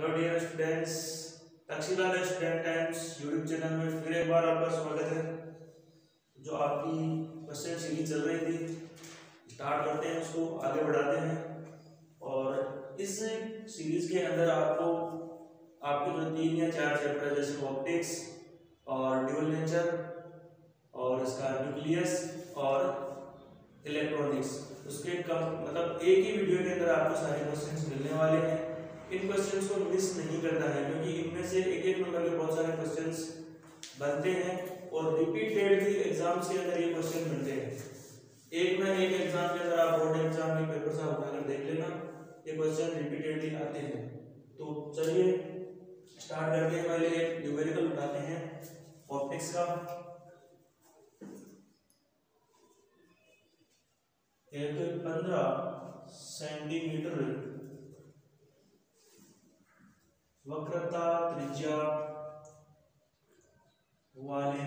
Hello dear students, Takshashila Student Times YouTube channel में फिर एक बार आपका स्वागत है। जो आपकी क्वेश्चन सीरीज चल रही थी, स्टार्ट करते हैं, उसको आगे बढ़ाते हैं। और इस सीरीज के अंदर आपको आपके जो 3 या 4 चैप्टर है, जैसे ऑप्टिक्स और ड्यूल नेचर और इसका न्यूक्लियस और इलेक्ट्रॉनिक्स, उसके मतलब एक ही वीडियो के अंदर आपको सारे क्वेश्चंस मिलने वाले हैं। इन क्वेश्चंस को मिस नहीं करना है, क्योंकि इनमें से एक एक नंबर के बहुत सारे क्वेश्चंस बनते हैं और रिपीटेडली एग्जाम्स के अंदर ये क्वेश्चन बनते हैं। एक ना एक एग्जाम के अंदर आप बोर्ड एग्जाम के पेपर से उठाकर देख लेना, ये क्वेश्चन रिपीटेडली आते हैं। तो चलिए स्टार्ट करते हैं। पहले एक न्यूमेरिकल उठाते हैं ऑप्टिक्स का। एक 15 सेंटीमीटर वक्रता त्रिज्या वाले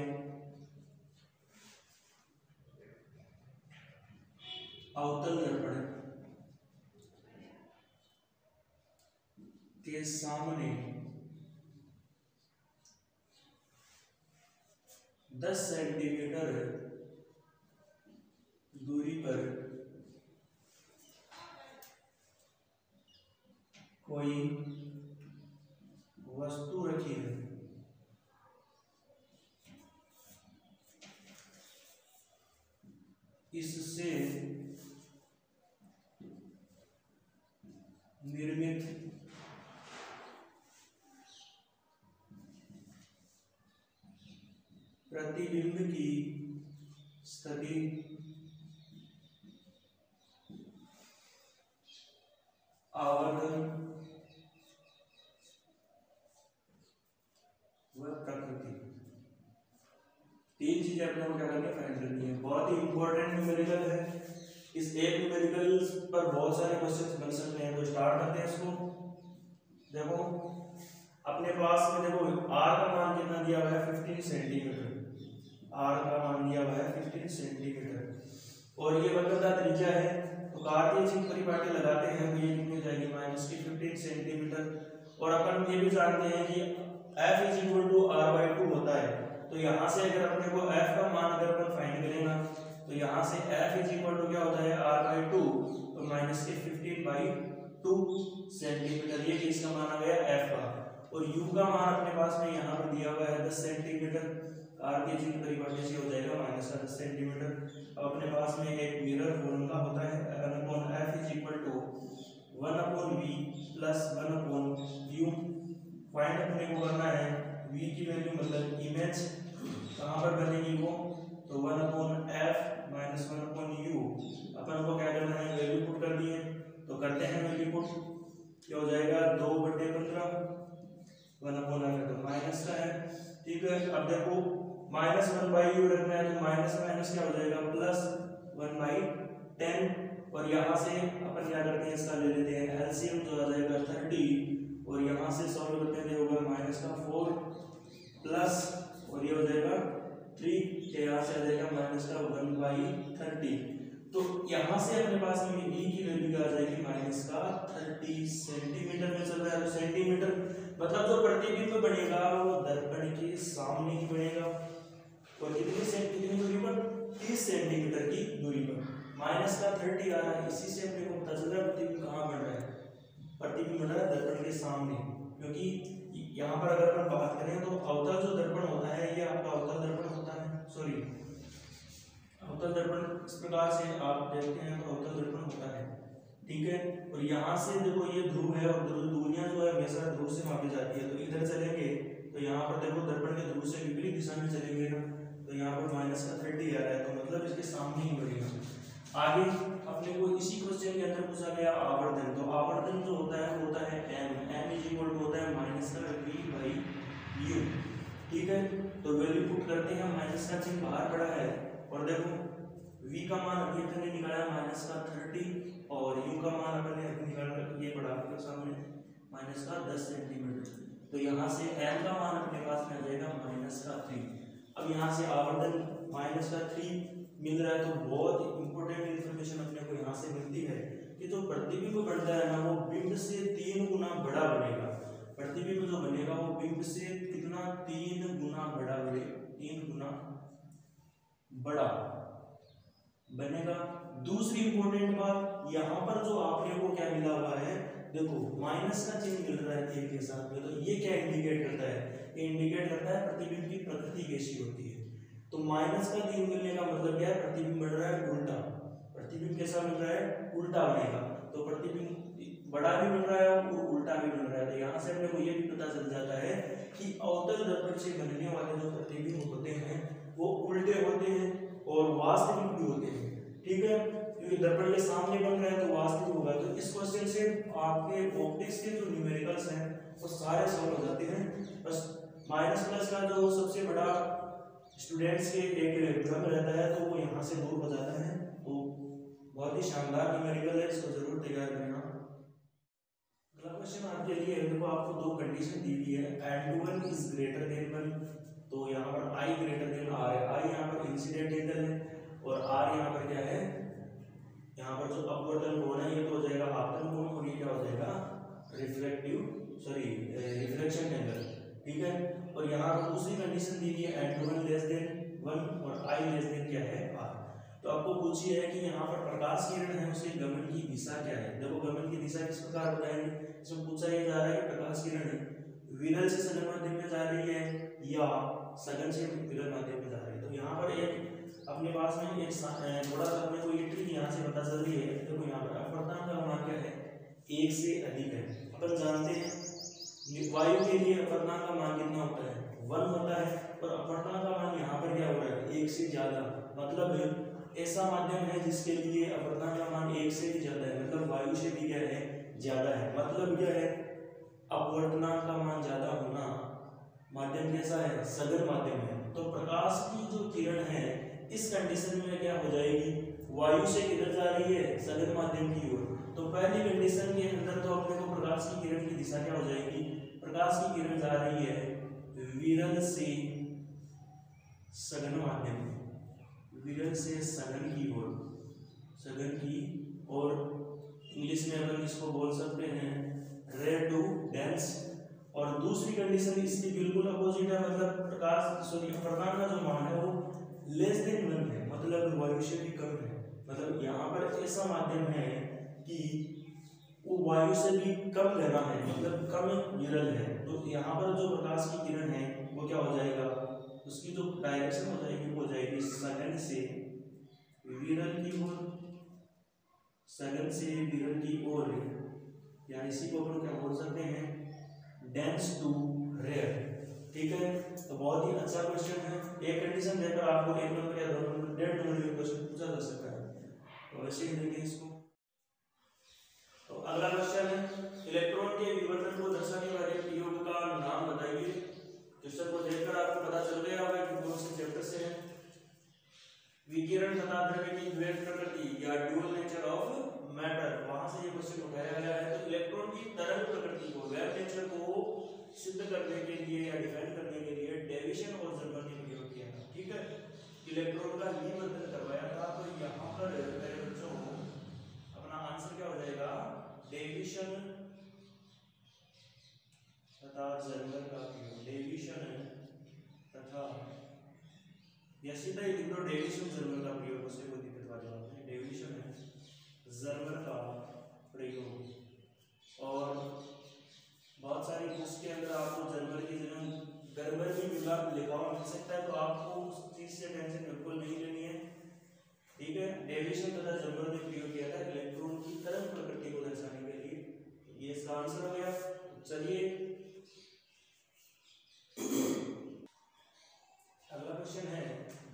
अवतल दर्पण के सामने 10 सेंटीमीटर दूरी पर कोई वस्तु रखी है। इससे निर्मित प्रतिबिंब की स्थिति आवर्धन व प्रकृति, 3 चीजें अपने को क्या करनी है, फाइंड करनी है। बहुत ही इंपॉर्टेंट न्यूमेरिकल है। इस एक न्यूमेरिकल पर बहुत सारे क्वेश्चंस बन सकते हैं। तो स्टार्ट करते हैं इसको। देखो अपने पास में देखो आर का मान कितना दिया हुआ है, 15 सेंटीमीटर। आर का मान दिया हुआ है 15 सेंटीमीटर और ये वक्रता त्रिज्या है। तो कार्तीय चिन्ह परिपाटी लगाते हैं तो ये कितनी जाएगी, -15 सेंटीमीटर। और अपन ये भी जानते हैं कि F = R/2 होता है। तो यहाँ से अगर अपने को F का मान अगर अपन फाइंड करेंगे तो यहाँ से F = क्या होता है, R/2, तो -15/2 सेंटीमीटर। ये किसका मान आ गया, F का। और U का मान अपने पास में यहाँ पर दिया हुआ है 10 सेंटीमीटर। कार्तीय चिन्ह परिपाटी से हो जाएगा -10 सेंटीमीटर। अब अपने पास में एक मिरर फॉर्मूला होता है, F = 1/v + 1/u। पॉइंट अपने को करना है, v की वैल्यू मतलब इमेज कहाँ पर बनेगी वो, तो 1/f - 1/u। अपन को क्या करना है, वैल्यू पुट कर दी है। तो करते हैं वैल्यू पुट। क्या हो जाएगा, 2/15 1/f है तो माइनस का है, ठीक है। अब देखो -1/u रखना है तो माइनस माइनस क्या हो जाएगा, +1/10। और यहाँ से अपन क्या करते हैं, इसका ले लेते हैं एलसीएम, जो आ जाएगा 30। और यहाँ से सॉल्व करते हैं, होगा -4 प्लस और ये हो जाएगा 3 के, यहाँ से आ जाएगा -1/30। तो यहाँ से अपने पास में v की वैल्यू क्या आ जाएगी, -30 सेंटीमीटर में चल रहा है। तो सेंटीमीटर मतलब जो प्रतिबिंब बनेगा वो दर्पण के सामने ही बनेगा। और कितनी दूरी पर, 30 सेंटीमीटर की दूरी पर। -30 आ रहा है, इसी से अपने को पता चल रहा है प्रतिबिंब कहाँ बन रहा है, प्रतिबिंब बन रहा है दर्पण के सामने। क्योंकि यहाँ पर अगर हम बात करें तो अवतल जो दर्पण होता है, ये आपका अवतल दर्पण होता है, सॉरी अवतल दर्पण इस प्रकार से आप देखते हैं तो अवतल दर्पण होता है, ठीक है। और यहाँ से देखो ये ध्रुव है और दूरियां जो है हमेशा ध्रुव से मापी जाती है। तो इधर चलेंगे तो यहाँ पर देखो दर्पण के ध्रुव से विपरीत दिशा में चलेंगे ना, तो यहाँ पर -30 आ रहा है, तो मतलब इसके सामने ही बढ़ेगा। आगे अपने को इसी क्वेश्चन के अंदर पूछा गया आवर्धन। तो आवर्धन जो होता है वो होता है m = होता है -v/u, ठीक है। तो वैल्यू पुट करते हैं, माइनस का चिन्ह बाहर पड़ा है और देखो v का मान अभी तक निकाला है -30 और u का मान अपने निकाला ये पड़ा आपके सामने -10 सेंटीमीटर। तो यहाँ से m का मान अपने पास में आ जाएगा -3। अब यहाँ से आवर्धन -3 मिल रहा है, तो बहुत इंपॉर्टेंट इंफॉर्मेशन अपने को यहाँ से मिलती है कि जो प्रतिबिंब बनता है ना वो बिंब से 3 गुना बड़ा बनेगा। प्रतिबिंब जो बनेगा वो बिंब से कितना 3 गुना बड़ा बनेगा, 3 गुना बड़ा बनेगा। दूसरी इंपॉर्टेंट बात, यहाँ पर जो आपने को क्या मिला हुआ है, देखो माइनस का चिन्ह मिल रहा है तीर के साथ में, तो ये क्या इंडिकेट करता है, ये इंडिकेट करता है प्रतिबिंब की प्रकृति कैसी होती है। तो माइनस का तीर मिलने का मतलब क्या है, प्रतिबिंब बन रहा है उल्टा, प्रतिबिंब कैसा मिल रहा है, उल्टा बनेगा। तो प्रतिबिंब बड़ा भी बन रहा है और उल्टा भी बन रहा है। तो यहाँ से अपने को ये भी पता चल जाता है कि अवतल दर्पण से बनने वाले जो प्रतिबिंब होते हैं वो उल्टे होते हैं और वास्तविक भी होते हैं, ठीक है, क्योंकि दर्पण के सामने बन रहा है तो वास्तविक होगा। तो इस क्वेश्चन से आपके ऑप्टिक्स के जो न्यूमेरिकल्स हैं वो सारे सॉल्व हो जाते हैं। बस माइनस प्लस का जो सबसे बड़ा स्टूडेंट्स के एक भ्रम रहता है तो वो यहाँ से दूर हो जाता है। तो बहुत ही शानदार न्यूमेरिकल है, इसको जरूर तैयार करना। अगला क्वेश्चन आपके लिए है, देखो आपको दो कंडीशन दी हुई है, n2 इज ग्रेटर देन 1, तो यहाँ पर I ग्रेटर देन R है, I यहाँ पर इंसिडेंट एंगल है और R यहाँ पर क्या है, यहाँ पर जो अपवर्तन कोण है ये तो हो जाएगा आपतन कोण और ये क्या हो जाएगा रिफ्लेक्शन एंगल, ठीक है। और यहाँ पर दूसरी कंडीशन दी गई है n2 लेस देन 1 और I लेस देन क्या है R। तो आपको पूछिए है कि यहाँ पर प्रकाश किरण है उसके गमन की दिशा क्या है। देखो गमन की दिशा किस प्रकार बताएंगे, इसमें पूछा ये जा रहा है कि प्रकाश किरण विरल से सघन माध्यम में जा रही है या सघन से विरल माध्यम में जा रही है। तो यहाँ पर एक अपने पास में एक थोड़ा सा अपने को ये ट्रिक यहाँ से पता चल रही है। देखो यहाँ पर अपवर्तन का मान क्या है, 1 से अधिक है। अपन जानते हैं वायु के लिए अपवर्तन का मान कितना होता है, 1 होता है, और अपवर्तन का मान यहाँ पर क्या हो रहा है, 1 से ज्यादा। मतलब ऐसा माध्यम है जिसके लिए अपवर्तन का मान 1 से भी ज्यादा है, मतलब वायु से भी क्या है, ज्यादा है। मतलब क्या है, अपवर्तन का मान ज्यादा होना, माध्यम कैसा है, सघन माध्यम है। तो प्रकाश की जो किरण है इस कंडीशन में क्या हो जाएगी, वायु से किधर जा रही है, सघन माध्यम की ओर। तो पहली कंडीशन के अंदर तो अपने को प्रकाश की किरण की दिशा क्या हो जाएगी, प्रकाश की किरण जा रही है विरल से सघन माध्यम, विरल से सघन की ओर, सघन की ओर इंग्लिश में अपन इसको बोल सकते हैं रे टू डेंस। और दूसरी कंडीशन इसकी बिल्कुल अपोजिट है, मतलब प्रकाश अपवर्तन का जो मान है वो लेस देन 1 है, मतलब वायु से भी कम है। मतलब यहाँ पर ऐसा माध्यम है कि वो वायु से भी कम घना है, मतलब कम विरल है। तो यहाँ पर जो प्रकाश की किरण है वो क्या हो जाएगा, उसकी जो डायरेक्शन हो जाएगी वो हो जाएगी सघन से विरल की ओर, सघन से विरल की ओर, या इसी को अपन क्या बोल सकते हैं, डेंस टू रेयर, ठीक है। तो बहुत ही अच्छा क्वेश्चन है। एक कंडीशन देकर आपको 1 नंबर या 2 नंबर 1.5 नंबर का क्वेश्चन पूछा जा सकता है, तो वैसे ही देखें इसको। तो अगला क्वेश्चन है, इलेक्ट्रॉन के विवर्तन को दर्शाने वाले प्रयोग का नाम बताइए। क्वेश्चन को देखकर आपको पता चल गया होगा कि कौन से चैप्टर से है। विकिरण तथा द्रव्य की द्वैत प्रकृति या ड्यूअल नेचर ऑफ मैटर, वहां से ये क्वेश्चन उठाया गया है। तो इलेक्ट्रॉन की तरंग प्रकृति को, वेव नेचर को सिद्ध करने के लिए या डिफाइन करने के लिए डेविसन और जर्मर ने प्रयोग किया था, ठीक है। इलेक्ट्रॉन का विवर्तन करवाया था। तो यहाँ पर मेरे बच्चों अपना आंसर क्या हो जाएगा, डेविसन तथा जर्मर का प्रयोग, डेविसन तथा, या सीधा ही लिख दो डेविसन जर्मर का प्रयोग, उससे कोई दिक्कत वाली बात नहीं, डेविसन जर्मर का प्रयोग। और बहुत सारी बुक्स के अंदर आपको जर्मर की जगह गर्बर भी लिखा हुआ मिल सकता है, तो आपको उस चीज से टेंशन बिल्कुल नहीं लेनी है, ठीक है। डेविसन तथा जर्मर ने प्रयोग किया था इलेक्ट्रॉन की तरंग प्रकृति को दर्शाने के लिए। ये इसका आंसर हो गया। चलिए अगला क्वेश्चन है,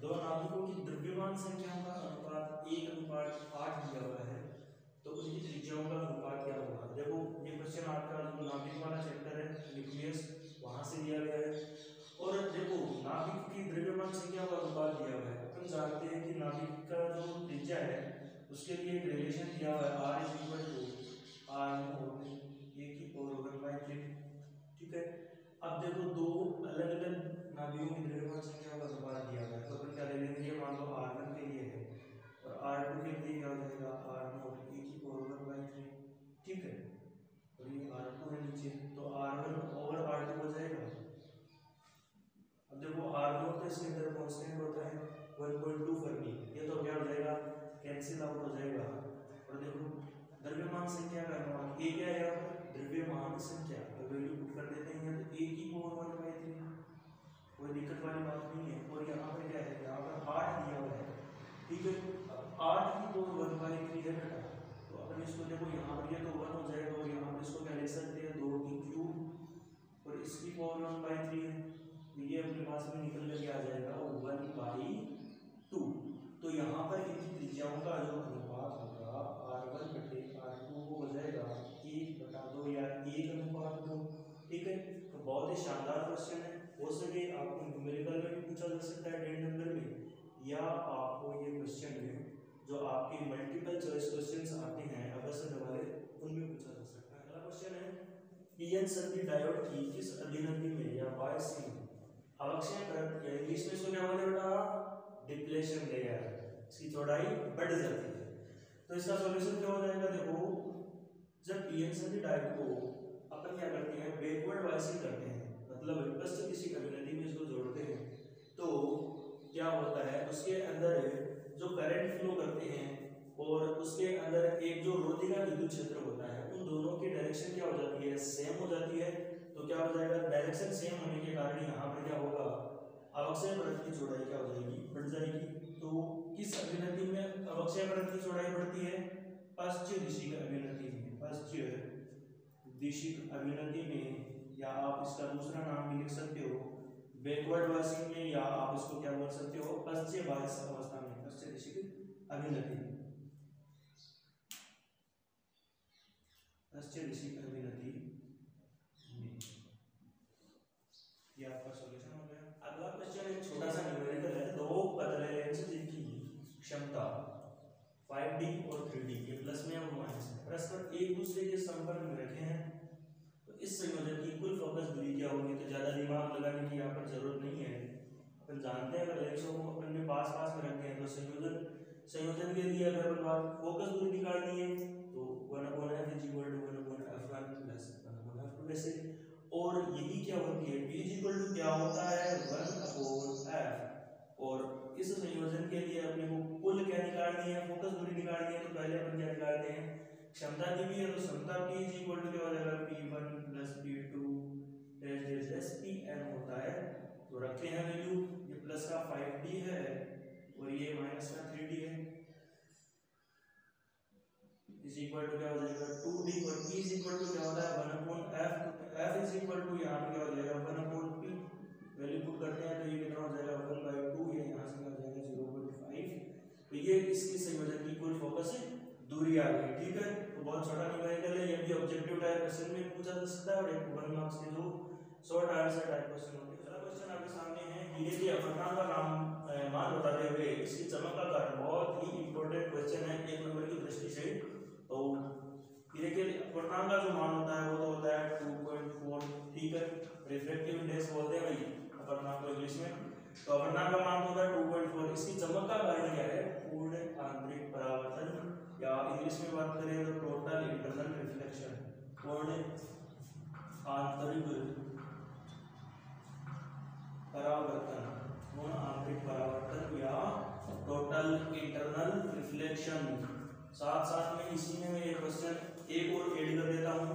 दो नाभिकों की द्रव्यमान संख्याओं का अनुपात 1:8 दिया हुआ है, तो उनकी त्रिज्याओं का अनुपात क्या होगा। देखो ये क्वेश्चन आपका जो नाभिक वाला चैप्टर है न्यूक्लियस, वहां से दिया गया है। और देखो नाभिक की द्रव्यमान संख्या का अनुपात दिया हुआ है। अपन जानते हैं कि नाभिक का जो त्रिज्या है उसके लिए एक रिलेशन दिया हुआ है, r = r/1/3, ठीक है। अब देखो दो अलग अलग नाभिकों की द्रव्यमान संख्या का अनुपात दिया हुआ है, तो अपन क्या ले लेंगे, ये मान लो r1 के लिए है और r2 के लिए क्या हो जाएगा, r0 1/3, ठीक है। और ये r2 है नीचे, तो r1 और में पार्ट दो। ठीक है, तो बहुत ही शानदार क्वेश्चन है। हो सके आपको न्यूमेरिकल में भी पूछा जा सकता है 10 नंबर में, या आपको ये क्वेश्चन में जो आपके मल्टीपल चॉइस क्वेश्चंस आते हैं अवसर वाले उनमें पूछा जा सकता है। अगला क्वेश्चन है पीएन संधि डायोड की किस अधिनियम में या बायस में अवक्षय परत या इंग्लिश में इसको क्या बोलते हैं बेटा, डिप्लेशन लेयर, इसकी चौड़ाई बढ़ जाती है। तो इसका सॉल्यूशन क्या हो जाएगा, देखो जब पीएन संधि डायोड को अपन क्या करते हैं बैकवर्ड वाइसिंग करते हैं, मतलब पश्चिम दिशा अभिनति में इसको जोड़ते हैं, तो क्या होता है उसके अंदर जो करंट फ्लो करते हैं और उसके अंदर एक जो रोधिका विद्युत क्षेत्र होता है, उन दोनों की डायरेक्शन क्या हो जाती है, सेम हो जाती है। तो क्या हो जाएगा, डायरेक्शन सेम होने के कारण यहाँ पर क्या होगा, अवक्षय परत की चौड़ाई क्या हो जाएगी, बढ़ जाएगी। तो किस अभिनति में अवक्षय परत की चौड़ाई बढ़ती है, पश्चिम दिशा अभिनति में, पश्चिम दिशा अभिनति में, या आप इसका दूसरा नाम भी लिख सकते हो बैकवर्ड वाइसिंग में, या आप इसको क्या बोल सकते हो पश्चिम वायस अवस्था में, पश्चिम दिशा अभिनति, पश्चिम दिशा अभिनति में। ये आपका सॉल्यूशन हो गया। अगला क्वेश्चन एक छोटा सा न्यूमेरिकल है, दो पतले लेंस जिनकी क्षमता 5D और 3D, ये प्लस में और माइनस में परस्पर एक दूसरे के संपर्क में रखे हैं, तो इस संयोजन की कुल फोकस दूरी क्या होगी। तो ज्यादा दिमाग लगाने की यहाँ पर जरूरत नहीं है, अपन जानते हैं अगर लेंसों को अपन ने पास पास में रखे हैं तो संयोजन के लिए अगर अपन फोकस दूरी निकालनी है तो 1/f = 1/f1 + 1/f2 ऐसे। और यही क्या होती है, p = क्या होता है 1/f, और इस संयोजन के लिए अपने को कुल क्या निकालनी है, फोकस दूरी निकालनी है। तो पहले अपन क्या निकालते हैं, क्षमता दी हुई है तो क्षमता p = क्या हो जाएगा, p1 + p2 pn होता है। तो रखते हैं वैल्यू, ये प्लस का 5D है और ये माइनस का 3D है, इज इक्वल टू क्या हो जाएगा 2D, और p इज इक्वल टू क्या होता है 1/f, f is equal to यहाँ पे क्या हो जाएगा 1/p, वैल्यू पुट करते हैं तो ये कितना हो जाएगा 1/2, ये यहाँ से आ जाएगा 0.5। तो ये इसकी संयोजन की कुल फोकस दूरी आ गई। ठीक है, तो बहुत छोटा न्यूमेरिकल है, ये भी ऑब्जेक्टिव टाइप क्वेश्चन में पूछा जा सकता है और एक 1 मार्क्स के जो शॉर्ट आंसर टाइप क्वेश्चन होते हैं। अगला क्वेश्चन आपके सामने है, हीरे की अपवर्तनांक का मान बताते हुए इसकी चमक का कारण, बहुत ही इंपॉर्टेंट क्वेश्चन है 1 नंबर की दृष्टि से। तो हीरे के अपवर्तनांक का जो मान होता है वो तो होता है 2.4। ठीक है, रिफ्रैक्टिव इंडेक्स बोलते हैं भाई अपवर्तनांक को इंग्लिश में। तो अपवर्तनांक का मान होता है 2.4। इसकी चमक का कारण क्या है, पूर्ण आंतरिक परावर्तन, या इंग्लिश में बात करें तो टोटल इंटरनल रिफ्लेक्शन, पूर्ण आंतरिक परावर्तन, पूर्ण आंतरिक परावर्तन या टोटल इंटरनल रिफ्लेक्शन। साथ साथ में इसी में मैं एक क्वेश्चन एक और ऐड कर देता हूँ,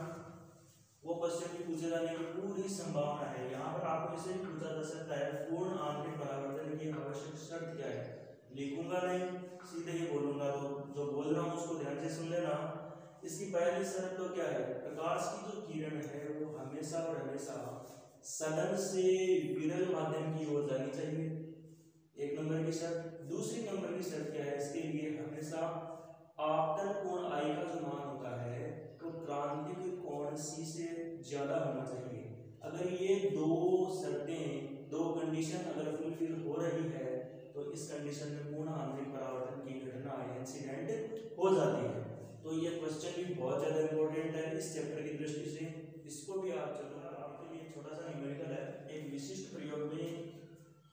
वो क्वेश्चन भी पूछे जाने की पूरी संभावना है। यहाँ पर आपको इसे पूछा जा सकता है पूर्ण आंतरिक परावर्तन की आवश्यक शर्त क्या है, लिखूंगा नहीं सीधे ही बोलूंगा, तो जो बोल रहा हूँ उसको ध्यान से सुन लेना। इसकी पहली शर्त तो क्या है, प्रकाश की जो किरण है वो हमेशा और हमेशा सघन से विरल माध्यम की ओर जानी चाहिए, एक नंबर की शर्त। दूसरी नंबर की शर्त क्या है, इसके लिए हमेशा आपतन कोण आई का जो मान होता है तो क्रांतिक कोण सी से ज्यादा होना चाहिए। अगर ये दो शर्तें, दो कंडीशन अगर फुलफिल हो रही है तो इस कंडीशन में पूर्ण आंतरिक परावर्तन की घटना इंसिडेंट हो जाती है। तो ये क्वेश्चन भी बहुत ज्यादा इंपॉर्टेंट है इस चैप्टर की दृष्टि से, इसको भी आप चलो आपके लिए छोटा सा न्यूमेरिकल है। एक विशिष्ट प्रयोग में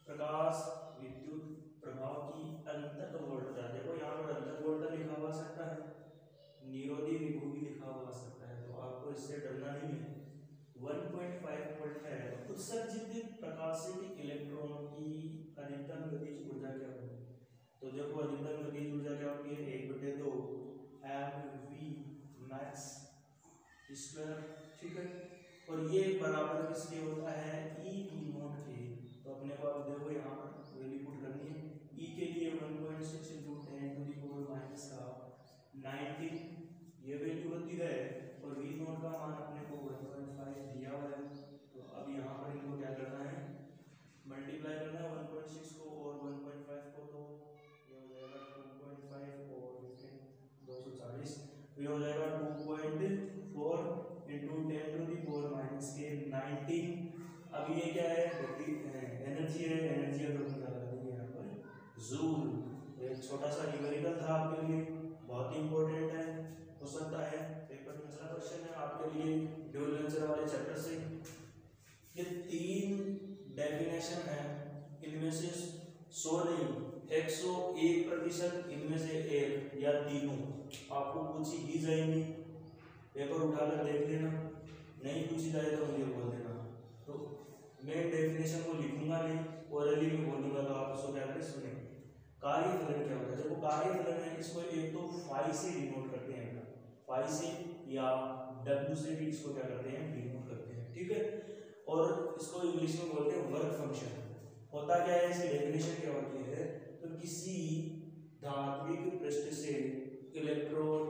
प्रकाश विद्युत प्रभाव की अंतत वोल्टता, देखो यहाँ पर अंतत वोल्टता लिखा हुआ सकता है, निरोधी विभव भी लिखा हुआ सकता है, तो आपको इससे डरना नहीं है। 1.5 वोल्ट है। उत्सर्जित प्रकाशित इलेक्ट्रॉनों की अधिकतम गतिज ऊर्जा क्या होगी, तो देखो अधिकतम गतिज ऊर्जा क्या होती है 1/2 mv max स्क्वायर। ठीक है, और ये बराबर किसके होता है E0 के। तो अपने को अब देखो यहाँ पर वैल्यू पुट करनी है, E के लिए 1.6 × 10⁻⁹ ये वैल्यू होती है, और V0 का मान अपने को 1.5 दिया हुआ है। तो अब यहाँ पर इनको क्या करना है, मल्टीप्लाई करना है 1.6 को और 1.5 को, तो ये हो जाएगा 2.5 और 240, ये हो जाएगा 2.4 × 10⁻⁴ अब ये क्या है, एनर्जी है, एनर्जी अगर हम क्या देंगे यहाँ पर जूल। एक छोटा सा न्यूमेरिकल था आपके लिए, बहुत ही इंपॉर्टेंट है, हो सकता है पेपर में। दूसरा क्वेश्चन है आपके लिए ड्यूल नेचर वाले चैप्टर से। ये 3 डेफिनेशन है, इनमें से 100 नहीं 101% इनमें से एक या तीनों आपको पूछी ही जाएंगी। पेपर उठाकर देख लेना, नहीं पूछी जाए तो मुझे बोल देना। तो मैं डेफिनेशन को लिखूंगा नहीं, ओरली में बोलूंगा, तो आप उसको क्या करें सुने। कार्यफलन क्या होता है? देखो कार्यफलन है, इसको एक तो फाई से डिनोट करते हैं, फाई से या डब्ल्यू से भी इसको क्या करते हैं, डिनोट करते हैं, ठीक है। और इसको इंग्लिश में बोलते हैं वर्क फंक्शन। होता क्या है, इसकी डेफिनेशन क्या होती है? तो किसी धात्विक पृष्ठ से इलेक्ट्रॉन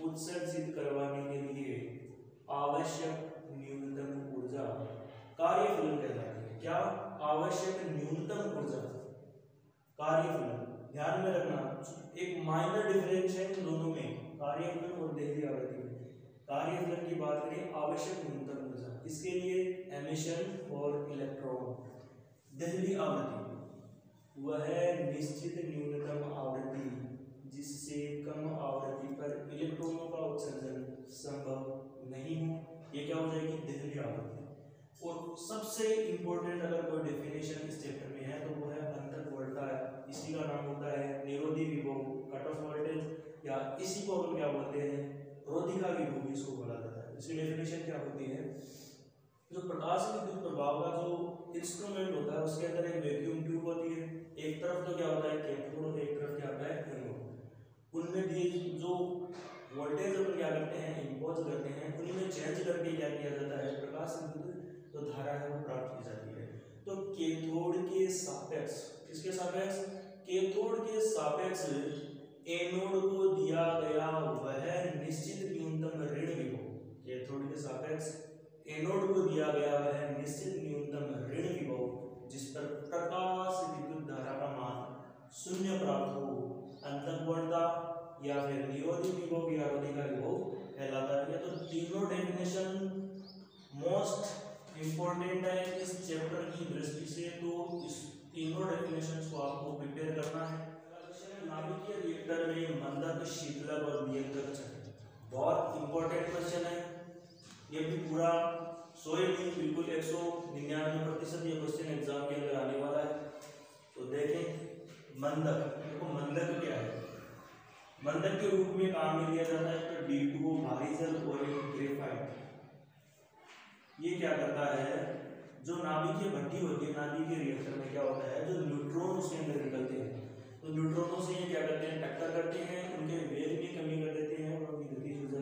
उत्सर्जित करवाने के लिए आवश्यक न्यूनतम ऊर्जा कार्यफलन कहलाती है। क्या? आवश्यक न्यूनतम ऊर्जा कार्यफलन। ध्यान में रखना, एक माइनर डिफरेंस है इन दोनों में, कार्यफलन और देहली आवृत्ति में। कार्यफलन की बात करें, आवश्यक न्यूनतम ऊर्जा, इसके लिए एमिशन और इलेक्ट्रॉन। देहली आवृत्ति वह निश्चित न्यूनतम आवृत्ति जिससे कम आवृत्ति पर इलेक्ट्रॉनों का उत्सर्जन संभव नहीं हो, ये क्या हो जाएगी, देहली आवृत्ति। और सबसे इंपॉर्टेंट अगर कोई डेफिनेशन इस चैप्टर में है तो वो है अंतक वोल्टा। इसी का नाम होता है निरोधी विभव, कट ऑफ वोल्टेज, या इसी को हम क्या बोलते हैं, रोधिका विभव इसको बोला जाता है। इसकी डेफिनेशन क्या होती है? जो प्रकाश विद्युत प्रभाव का जो इंस्ट्रूमेंट होता है उसके अंदर एक वैक्यूम ट्यूब होती है, एक तरफ तो क्या होता है कैथोड और एक तरफ क्या होता है एनोड। उनमें दिए जो वोल्टेज अपन क्या करते हैं, इंपोज करते हैं, उनमें चेंज करके क्या किया जाता है, प्रकाश विद्युत जो धारा है वो प्राप्त की जाती है। तो कैथोड के सापेक्ष, किसके सापेक्ष, कैथोड के सापेक्ष एनोड को दिया गया वह निश्चित न्यूनतम ऋण विभव, कैथोड के सापेक्ष एनोड को दिया गया वह निश्चित न्यूनतम ऋण विभव जिस पर प्रकाश विद्युत धारा का मान 0 प्राप्त हो, अंतःवर्णता या फिर निरोधी विभव या रोधिका विभव कहलाता है। तो तीनों डेफिनेशन मोस्ट इंपॉर्टेंट है इस चैप्टर की दृष्टि से, तो इस तीनों डेफिनेशंस को आपको प्रिपेयर करना है। नाभिकीय रिएक्टर में मंदक, शीतलक और नियंत्रक चक्र, बहुत इंपॉर्टेंट क्वेश्चन है। ये भी पूरा 100 नहीं, बिल्कुल 199% ये क्वेश्चन एग्जाम के अंदर आने वाला है। तो देखें मंदक, देखो मंदक क्या है? मंदक के रूप में काम में लिया जाता है तो D2O भारी जल और ग्रेफाइट। ये क्या करता है, जो नाभिकीय भट्टी होती है, नाभिकीय रिएक्टर में क्या होता है, जो न्यूट्रॉन उसके अंदर निकलते हैं, तो न्यूट्रॉनों से ये क्या करते हैं, टक्कर करते हैं, उनके वेग की कमी कर देते हैं और उनकी गति ऊर्जा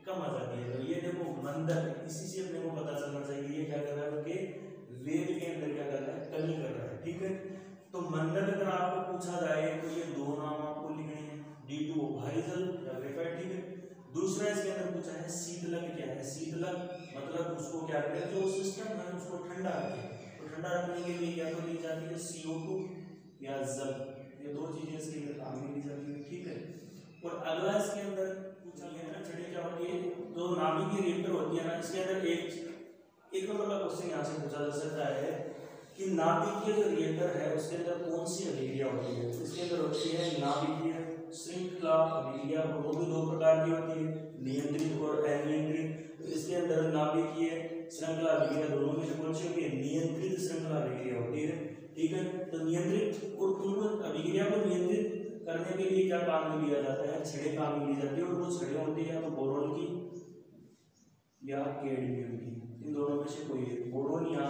कम आ जाती है। तो ये देखो मंदक, इसी से अपने को पता चलना चाहिए ये क्या कर रहा है, उनके वेग के अंदर क्या कर रहा है, कमी कर रहा है, ठीक है। तो मंदक अगर आपको पूछा जाए तो ये दो नाम आपको लिखने हैं, D2O भारी जल या ग्रेफाइट, ठीक है। दूसरा इसके अंदर पूछा है शीतलक क्या है, शीतलक मतलब उसको क्या करें, जो सिस्टम है उसको ठंडा रखें, तो ठंडा रखने के लिए क्या तो ली जाती है CO2 या जल, ये दो चीजें इसके अंदर काम में ली जाती है, ठीक है। और अगला इसके अंदर पूछा गया है छड़े क्या होती है, जो नाभिकीय रिएक्टर होती है ना, इसके अंदर एक नंबर का क्वेश्चन यहाँ से पूछा जा सकता है कि नाभिकीय जो रिएक्टर है उसके अंदर कौन सी अभिक्रिया होती है। इसके अंदर होती है नाभिकीय श्रृंखला अभिक्रिया, और वो भी 2 प्रकार की होती है, नियंत्रित और अनियंत्रित। तो इसके अंदर नाभिकीय श्रृंखला अभिक्रिया दोनों में से कौन सी होती है, नियंत्रित श्रृंखला अभिक्रिया होती है, ठीक है। तो नियंत्रित और उनको अभिक्रिया को नियंत्रित करने के लिए क्या काम में लिया जाता है, छड़े काम में ली जाती है, और वो छड़े होती है तो बोरोन की या कैडमियम की, इन दोनों में से कोई है। बोरोन या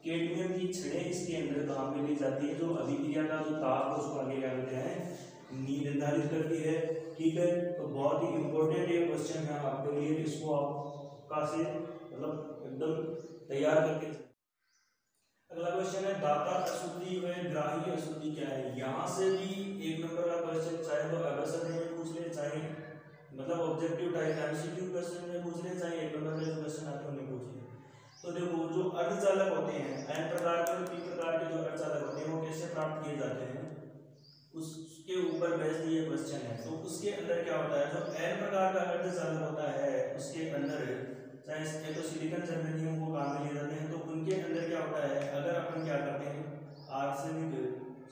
कैडमियम की छड़े इसके अंदर काम में ली जाती है, जो अभिक्रिया का जो ताप है उसको आगे क्या करते हैं, निर्धारित करती है, ठीक है। तो बहुत ही इंपॉर्टेंट ये क्वेश्चन है आपके लिए, इसको आप का से मतलब एकदम तैयार करके। अगला क्वेश्चन है दाता अशुद्धि व ग्राही अशुद्धि क्या है। यहाँ से भी 1 नंबर का क्वेश्चन चाहे तो अगस्त में पूछ ले, चाहे मतलब ऑब्जेक्टिव टाइप एमसीक्यू क्वेश्चन में पूछ ले, चाहे 1 नंबर का क्वेश्चन आते हैं उन्हें पूछ ले। तो देखो जो अर्धचालक होते हैं, n प्रकार के और p प्रकार के जो अर्धचालक होते हैं वो कैसे प्राप्त किए जाते हैं, उसके ऊपर बेस्ड ये क्वेश्चन है। तो उसके अंदर क्या होता है, जो n प्रकार का अर्धचालक होता है उसके अंदर चाहे तो सिलिकॉन जर्मेनियम को काम में लिए जाते हैं, तो उनके अंदर क्या होता है, अगर अपन क्या करते हैं आर्सेनिक,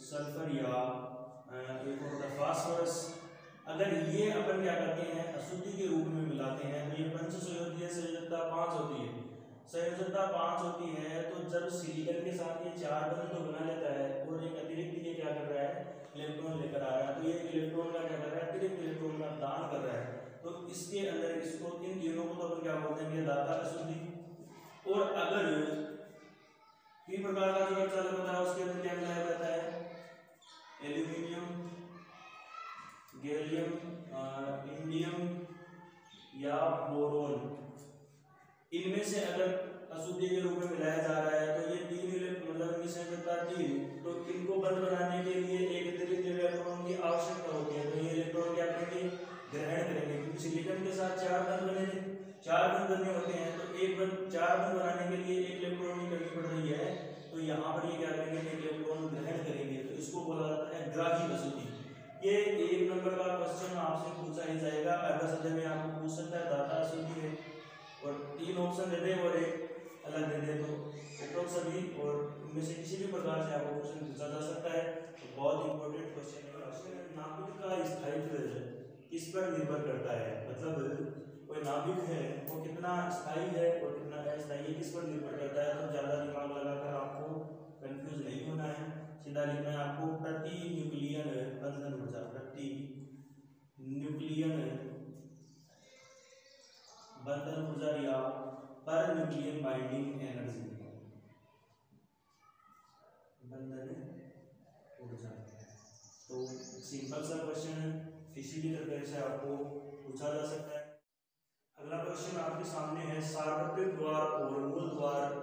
सल्फर या एक होता है फास्फोरस, अगर ये अपन क्या करते हैं अशुद्धि के रूप में मिलाते हैं तो ये पंच संयोजकीय संयोजकता 5 होती है। संयोजकता 5 होती है तो जब सिलिकॉन के साथ ये 4 बंध तो बना लेता है और एक अतिरिक्त ये क्या कर रहा है इलेक्ट्रॉन लेकर आ रहा है, तो ये इलेक्ट्रॉन का क्या कर रहा है अतिरिक्त इलेक्ट्रॉन का दान कर रहा है, तो इसके अंदर इसको इन तीनों को तो अपन क्या बोलते हैं दाता अशुद्धि। और अगर पी प्रकार का जो चालक होता है उसके अंदर क्या मिलाया जाता है एल्यूमिनियम, गैलियम, इंडियम या बोरोन, इनमें से अगर अशुद्धि के रूप में मिलाया जा रहा है तो ये तीन मतलब निसंयोजकता 3, तो इनको बंद बनाने के लिए एक अतिरिक्त इलेक्ट्रॉन की आवश्यकता होती है, तो ये इलेक्ट्रॉन क्या करेंगे ग्रहण करेंगे, क्योंकि सिलिकॉन के साथ 4 बंध बने थे, 4 बंध बनने होते हैं, तो एक बंध 4 बंध बनाने के लिए एक इलेक्ट्रॉन की कमी पड़ रही है, तो यहाँ पर ये क्या करेंगे एक इलेक्ट्रॉन ग्रहण करेंगे, तो इसको बोला जाता है ग्राही अशुद्धि। ये 1 नंबर का क्वेश्चन आपसे पूछा ही जाएगा, अगला सवाल में आपको पूछ सकता है दाता अशुद्धि है, और 3 ऑप्शन दे दे और एक अलग दे दे, तो उपरोक्त सभी और इनमें से किसी भी प्रकार से आपको क्वेश्चन पूछा जा सकता है, तो बहुत इंपॉर्टेंट क्वेश्चन है। नाभिक का स्थायित्व किस पर निर्भर करता है, मतलब कोई नाभिक है वो कितना स्थायी है और कितना अस्थायी है, किस पर निर्भर करता है, तो ज़्यादा दिमाग लगाकर आपको कंफ्यूज नहीं होना है, सीधा लिखना है आपको प्रति न्यूक्लियन बंधन ऊर्जा, प्रति न्यूक्लियन बंधन ऊर्जा या पर न्यूक्लियन बाइंडिंग एनर्जी, बंधन ऊर्जा। तो सिंपल सा क्वेश्चन है, किसी भी तरह से आपको पूछा जा सकता है। अगला क्वेश्चन आपके सामने है सार्वत्रिक द्वार और मूल द्वार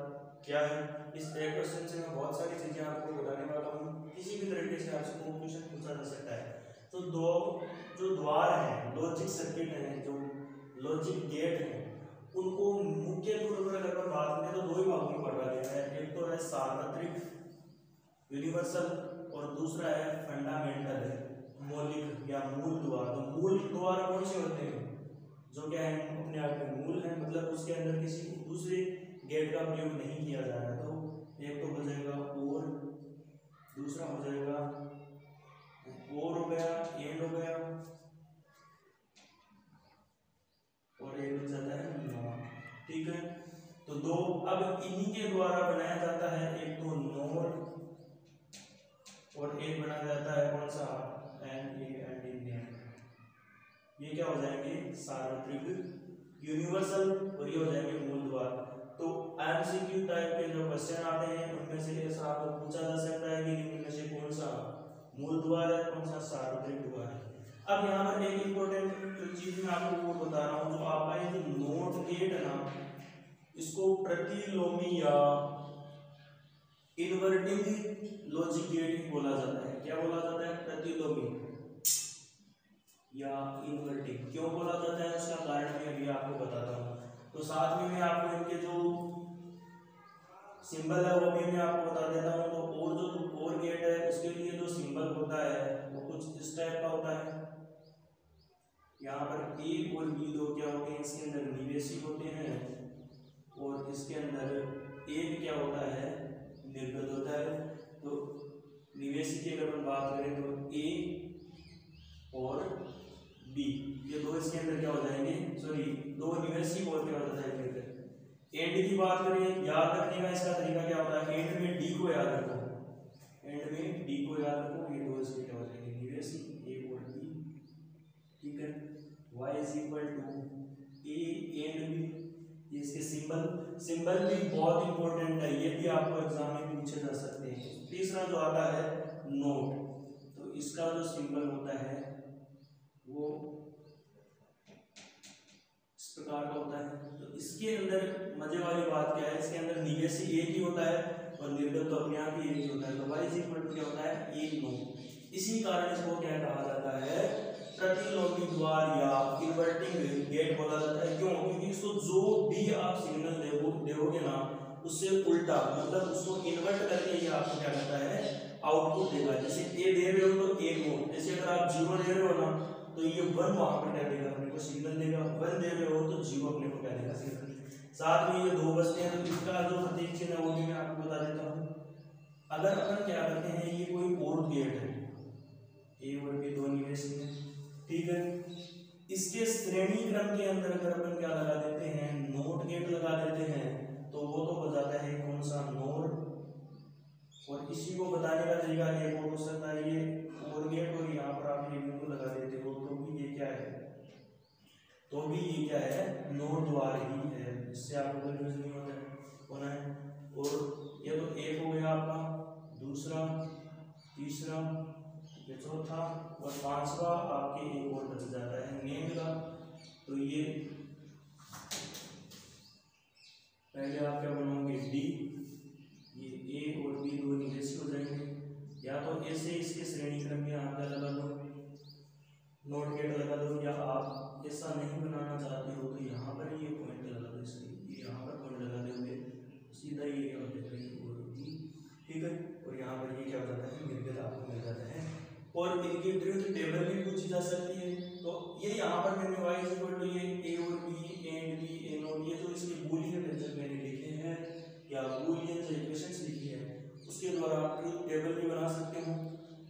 क्या है। इस एक क्वेश्चन से मैं बहुत सारी चीजें आपको बताने वाला हूँ, किसी भी तरीके से आपसे क्वेश्चन पूछा जा सकता है। तो दो जो द्वार हैं, लॉजिक सर्किट हैं, जो लॉजिक गेट हैं, उनको मुख्य रूप में अगर हम बात करें तो 2 ही भागों में बांटा गया है, एक तो है सार्वत्रिक यूनिवर्सल और दूसरा है फंडामेंटल मौलिक या मूल द्वार। तो मूल द्वार कौन से होते हैं, जो क्या है अपने आप में मूल है, मतलब उसके अंदर किसी दूसरे गेट का प्रयोग नहीं किया जा रहा है। तो एक तो हो जाएगा और, दूसरा हो जाएगा और हो गया, एंड हो गया, और एक हो जाता है नॉट, ठीक है। तो 2 अब इन्हीं के द्वारा बनाया जाता है, एक तो नोड और एक बनाया जाता है कौन सा एंड इंडियन, ये क्या हो जाएंगे सार्वत्रिक यूनिवर्सल और ये हो जाएंगे मूल द्वार। तो एमसीक्यू टाइप के जो क्वेश्चन आते हैं उनमें से ऐसा आपको पूछा जा सकता है कि इनमें से कौन सा मूल द्वार है, कौन सा सार्वत्रिक द्वार है। अब यहाँ पर एक इंपॉर्टेंट चीज मैं आपको वो बता रहा हूँ, जो आपका ये जो नोट गेट है ना, इसको प्रतिलोमी या इन्वर्टिंग लॉजिक गेट बोला जाता है। क्या बोला जाता है, प्रतिलोमी या इन्वर्टिंग। क्यों बोला जाता है उसका कारण मैं अभी आपको बताता हूँ। तो साथ में मैं आपको इनके जो सिंबल है वो भी मैं आपको बता देता हूँ। तो और जो और गेट है उसके लिए जो सिंबल होता है वो कुछ इस टाइप का होता है। यहाँ पर ए और बी दो क्या होते हैं, इसके अंदर निवेशी होते हैं और इसके अंदर एक क्या होता है, निर्गत होता है। तो निवेशी की अगर हम बात करें तो ए और बी ये दो इसके अंदर क्या हो जाएंगे, सॉरी दो निवेशी और क्या हो जाता है फिर। एंड की बात करें, याद रखने का इसका तरीका क्या होता है, एंड में डी को याद रखो, एंड में डी को याद रखो, ये दो इसके क्या हो जाएंगे निवेशी ए और बी, ठीक है। y is equal to A and B, ये इसके सिंबल भी बहुत इंपॉर्टेंट है, ये भी आपको एग्जाम में पूछे जा सकते हैं। तीसरा जो आता है नोट, तो इसका जो सिंबल होता है वो इस प्रकार का होता है। तो इसके अंदर मजे वाली बात क्या है, इसके अंदर निवेशी एक ही होता है और निर्गत तो अपने आप ही एक ही होता है। तो y इज इक्वल टू क्या होता है एक नोट। इसी कारण इसको क्या कहा जाता है, प्रतिलोमी द्वार या इन्वर्टिंग गेट बोला जाता है। क्यों, क्योंकि इसको जो भी आप सिग्नल दोगे ना उससे उल्टा, मतलब उसको इन्वर्ट करके ये आपको क्या करता है आउटपुट देगा। जैसे ए दे रहे हो तो एक वोल्ट, जैसे अगर आप 0 दे रहे हो ना तो ये 1 वहां पर क्या देगा, अपने को सिग्नल देगा। 1 दे रहे हो तो 0 अपने को क्या देगा सिग्नल। साथ में ये दो बचते हैं, तो इसका जो प्रतीक चिन्ह है वो भी मैं आपको बता देता हूँ। अगर अपन क्या करते हैं, ये कोई और गेट है, ए और बी दो निवेश में, ठीक है, इसके श्रेणी क्रम के अंदर अगर अपन क्या लगा देते हैं, नोट गेट लगा देते हैं, तो वो तो हो जाता है कौन सा, नोर। और इसी को बताने का तरीका एक और हो सकता है, ये और गेट, और यहाँ पर आप ये बिंदु लगा देते हो, तो भी ये क्या है, तो भी ये क्या है, नोट द्वार ही है। इससे आपको कंफ्यूजन नहीं होना है। और ये तो एक हो गया आपका, दूसरा, तीसरा, ये चौथा, और पांचवा आपके एक और बच जाता है नेम का। तो ये पहले आप क्या बनाओगे, डी, ये ए और बी दो निवेश हो जाएंगे, या तो ऐसे इसके श्रेणी क्रम में आप क्या लगा दो, नोट गेट लगा दो, या आप ऐसा नहीं बनाना चाहते हो तो यहाँ पर ये पॉइंट लगा दो, इसलिए यहाँ पर पॉइंट लगा दोगे, सीधा ये क्या हो जाएगा, ठीक है। और यहाँ पर ये क्या हो जाता है, निर्गत आपको मिल जाता है। और इनकी ट्रुथ टेबल भी पूछी जा सकती है। तो ये यहाँ पर मैंने y इक्वल टू ये ए और B and B A not, ये जो इसके बूलियन व्यंजक मैंने लिखे हैं या बूलियन जो इक्वेशंस लिखी है उसके द्वारा आप ट्रुथ टेबल भी बना सकते हो।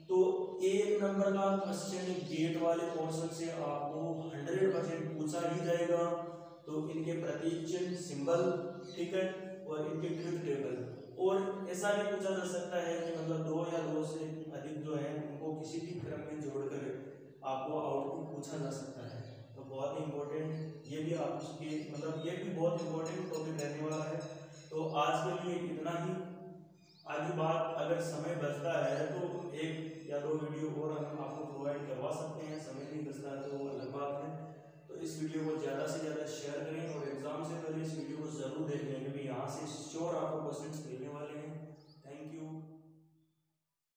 तो एक नंबर का क्वेश्चन गेट वाले पोर्शन से आपको 100% पूछा ही जाएगा। तो इनके प्रतीक चिन्ह, सिंबल, ठीक है, और इनके ट्रुथ टेबल। और ऐसा भी पूछा जा सकता है कि मतलब दो या दो से अधिक जो है उनको किसी भी क्रम में जोड़कर आपको आउटपुट पूछा जा सकता है। तो बहुत ही इम्पोर्टेंट, ये भी आपके मतलब ये भी बहुत इम्पोर्टेंट टॉपिक रहने वाला है। तो आज के लिए इतना ही। आगे बात अगर समय बचता है तो एक या दो वीडियो और हम आपको प्रोवाइड करवा सकते हैं, समय नहीं बचता है तो वो अलग बात है। तो इस वीडियो को ज़्यादा से ज़्यादा शेयर करें और एग्जाम से पहले इस वीडियो को जरूर देख लें, क्योंकि यहाँ से श्योर आपको क्वेश्चन